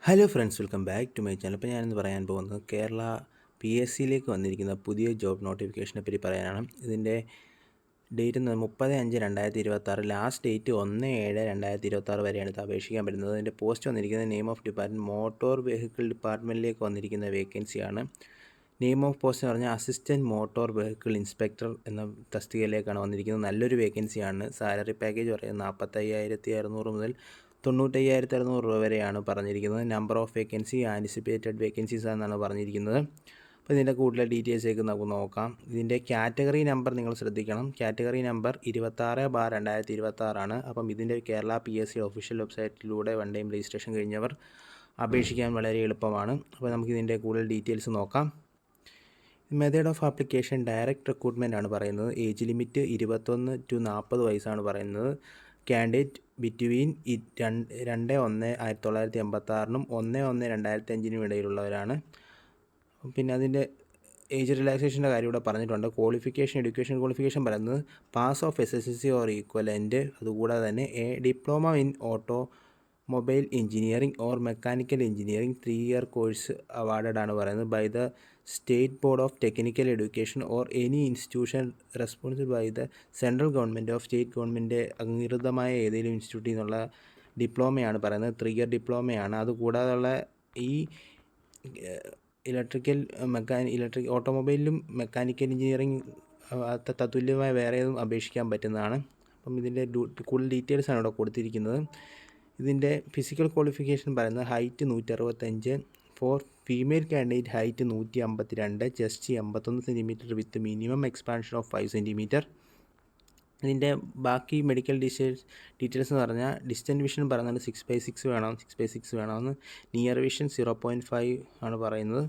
Hello friends, welcome back to my channel. ഇപ്പോൾ ഞാനിന്ന് പറയാൻ പോകുന്നത് കേരള PSC വന്നിരിക്കുന്ന പുതിയ ജോബ് നോട്ടിഫിക്കേഷനെ പറ്റി പറയാനാണ്. ഇതിൻ്റെ ഡേറ്റ് 30/5/2026, ലാസ്റ്റ് ഡേറ്റ് 1/7/2026 വരെയാണ് ഇത് അപേക്ഷിക്കാൻ പറ്റുന്നത്. ഇതിൻ്റെ പോസ്റ്റ് വന്നിരിക്കുന്നത് name of department motor vehicle ഡിപ്പാർട്ട്മെൻറ്റിലേക്ക് വന്നിരിക്കുന്ന വേക്കൻസിയാണ്. നെയിം ഓഫ് പോസ്റ്റ് എന്ന് പറഞ്ഞാൽ അസിസ്റ്റൻറ്റ് മോട്ടോർ വെഹിക്കിൾ ഇൻസ്പെക്ടർ എന്ന തസ്തികയിലേക്കാണ് വന്നിരിക്കുന്നത്. നല്ലൊരു വേക്കൻസിയാണ്. സാലറി പാക്കേജ് പറയുന്നത് 45,600 മുതൽ 95,600 രൂപ വരെയാണ് പറഞ്ഞിരിക്കുന്നത്. Number of vacancy anticipated vacancies എന്നാണ് പറഞ്ഞിരിക്കുന്നത്. അപ്പോൾ ഇതിൻ്റെ കൂടുതൽ ഡീറ്റെയിൽസേക്ക് നമുക്ക് നോക്കാം. ഇതിൻ്റെ കാറ്റഗറി നമ്പർ നിങ്ങൾ ശ്രദ്ധിക്കണം. കാറ്റഗറി നമ്പർ 26/2026 ആണ്. അപ്പം ഇതിൻ്റെ കേരള PSC ഒഫീഷ്യൽ വെബ്സൈറ്റിലൂടെ വൺ ടൈം രജിസ്ട്രേഷൻ കഴിഞ്ഞവർ അപേക്ഷിക്കാൻ വളരെ എളുപ്പമാണ്. അപ്പോൾ നമുക്കിതിൻ്റെ കൂടുതൽ ഡീറ്റെയിൽസ് നോക്കാം. Method of application direct recruitment ആണ് പറയുന്നത്. ഏജ് ലിമിറ്റ് 21 to 40 വയസ്സാണ് പറയുന്നത്. കാൻഡിഡേറ്റ് ബിറ്റ്വീൻ 2/1/1986 1/1/2005 ഇടയിലുള്ളവരാണ്. പിന്നെ അതിൻ്റെ ഏജ് റിലാക്സേഷൻ്റെ കാര്യം ഇവിടെ പറഞ്ഞിട്ടുണ്ട്. എഡ്യൂക്കേഷൻ ക്വാളിഫിക്കേഷൻ പറയുന്നത് pass of SSLC or equivalent. അതുകൂടാതെ തന്നെ diploma in automobile engineering or mechanical engineering 3 year course awarded ആണ് പറയുന്നത് by the state board of technical education or any institution responsible by the central government of state government അംഗീകൃതമായ ഏതെങ്കിലും ഇൻസ്റ്റിറ്റ്യൂട്ടിൽ നിന്നുള്ള ഡിപ്ലോമയാണ് പറയുന്നത്. 3 year ഡിപ്ലോമയാണ്. അതുകൂടാതെയുള്ള ഈ ഓട്ടോമൊബൈലിലും മെക്കാനിക്കൽ എഞ്ചിനീയറിംഗ് തത്തുല്യമായ വേറെയും അപേക്ഷിക്കാൻ പറ്റുന്നതാണ്. അപ്പം ഇതിൻ്റെ കൂടുതൽ ഡീറ്റെയിൽസാണ് ഇവിടെ കൊടുത്തിരിക്കുന്നത്. ഇതിൻ്റെ ഫിസിക്കൽ ക്വാളിഫിക്കേഷൻ പറയുന്നത് height 165, four female candidate height 152, chest 81 centimetre with minimum expansion of 5 centimetre. ഇതിൻ്റെ ബാക്കി മെഡിക്കൽ ഡീറ്റെയിൽസ് എന്ന് പറഞ്ഞാൽ ഡിസ്റ്റൻറ്റ് വിഷൻ പറയുന്നത് 6/6 വേണമെന്ന്. നിയർ വിഷൻ 0.5 ആണ് പറയുന്നത്.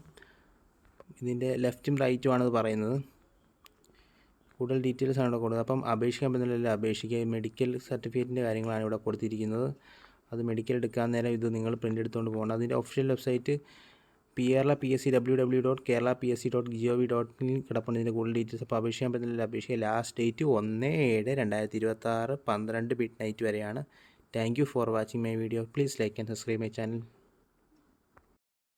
ഇതിൻ്റെ ലെഫ്റ്റും റൈറ്റും ആണത് പറയുന്നത്. കൂടുതൽ ഡീറ്റെയിൽസ് ആണ് ഇവിടെ കൊടുക്കുന്നത്. അപ്പം അപേക്ഷിക്കാൻ പറ്റുന്നില്ല, അപേക്ഷിക്കുക. മെഡിക്കൽ സർട്ടിഫിക്കറ്റിൻ്റെ കാര്യങ്ങളാണ് ഇവിടെ കൊടുത്തിരിക്കുന്നത്. അത് മെഡിക്കൽ എടുക്കാൻ നേരം ഇത് നിങ്ങൾ പ്രിൻ്റ് എടുത്തുകൊണ്ട് പോകണം. അതിൻ്റെ official website Kerala PSC www.kerala.psc.gov.in കിടപ്പുണ്ട്. ഇതിൻ്റെ കൂടുതൽ ഡീറ്റെയിൽസ്. അപ്പോൾ അപേക്ഷിക്കാൻ പറ്റുന്നില്ല, അപേക്ഷിക്കുക. ലാസ്റ്റ് ഡേറ്റ് 1/7/2026 12 midnight വരെയാണ്. Thank you for watching my video. Please like and subscribe my channel.